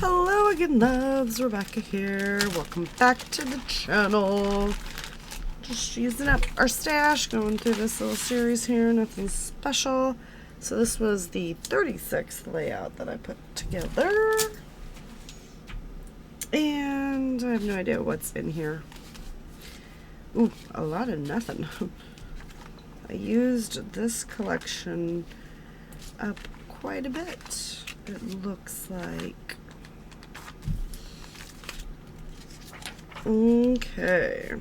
Hello again, loves. Rebecca here. Welcome back to the channel. Just using up our stash, going through this little series here. Nothing special. So this was the 36th layout that I put together. And I have no idea what's in here. Ooh, a lot of nothing. I used this collection up quite a bit. It looks like. Okay.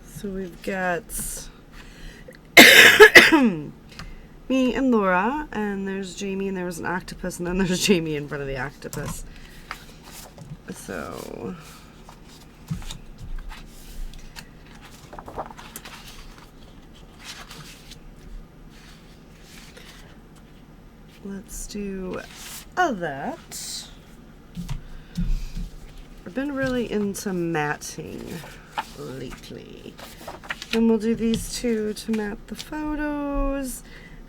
So we've got me and Laura, and there's Jamie, and there was an octopus, and then there's Jamie in front of the octopus. So let's do that. I've been really into matting lately. And we'll do these two to mat the photos.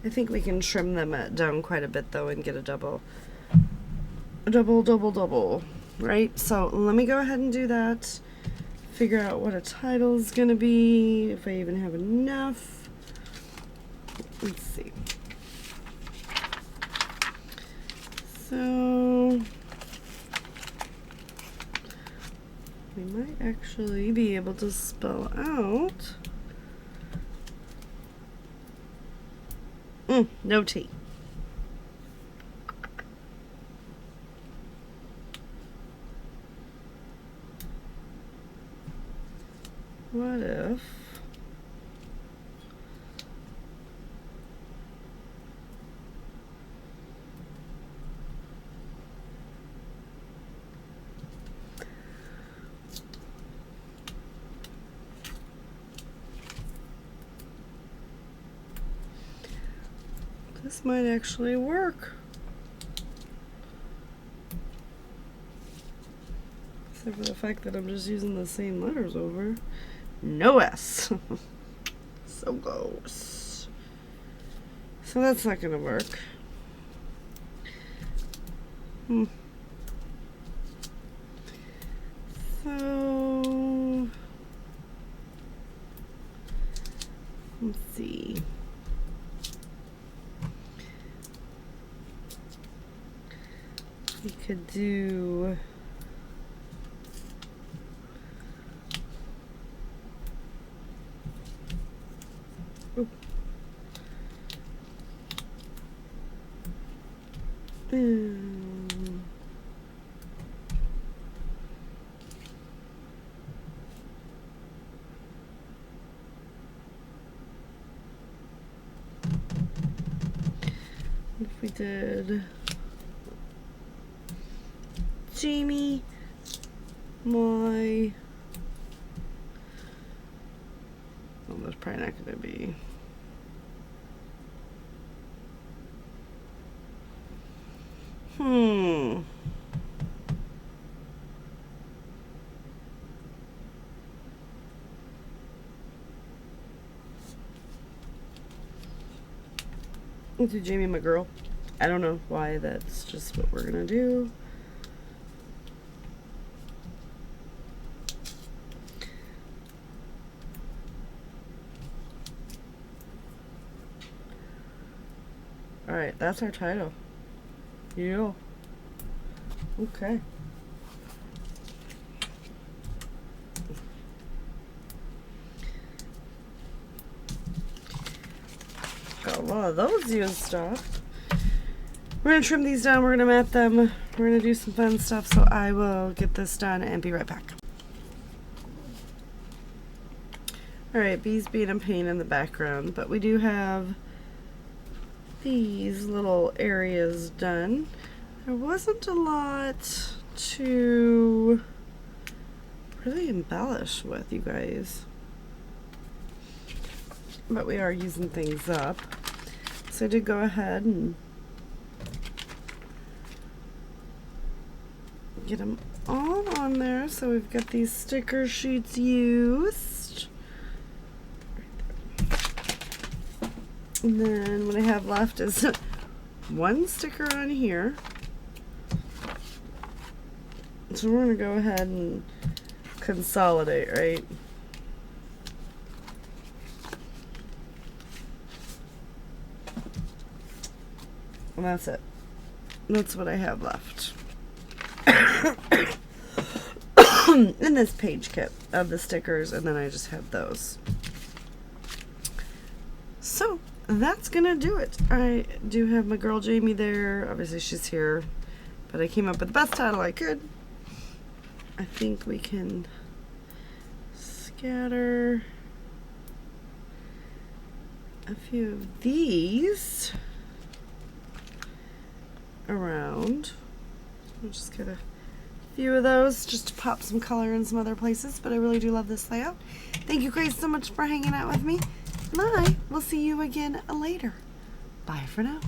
I think we can trim them down quite a bit though and get a double, right? So let me go ahead and do that. Figure out what a title is gonna be, if I even have enough. Let's see. So we might actually be able to spell out no T. What if this might actually work? Except for the fact that I'm just using the same letters over. No S. So gross. So that's not gonna work. So let's see. We could do if we did Jamie, my, well, that's probably not going to be. Let's do Jamie, my girl. I don't know why, that's just what we're gonna do. Alright, that's our title. Yeah. Okay. Got a lot of those used up. We're going to trim these down, we're going to mat them, we're going to do some fun stuff, so I will get this done and be right back. Alright, bees being a pain in the background, but we do have these little areas done. There wasn't a lot to really embellish with, you guys, but we are using things up. So I did go ahead and get them all on there. So we've got these sticker sheets used. And then what I have left is one sticker on here So we're going to go ahead and consolidate, right? And that's it. That's what I have left. In this page kit of the stickers, and then I just have those. So that's gonna do it. I do have my girl Jamie there. Obviously she's here, but I came up with the best title I could. I think we can scatter a few of these around. I'll just get a few of those just to pop some color in some other places, but I really do love this layout. Thank you guys so much for hanging out with me, and I will see you again later. Bye for now.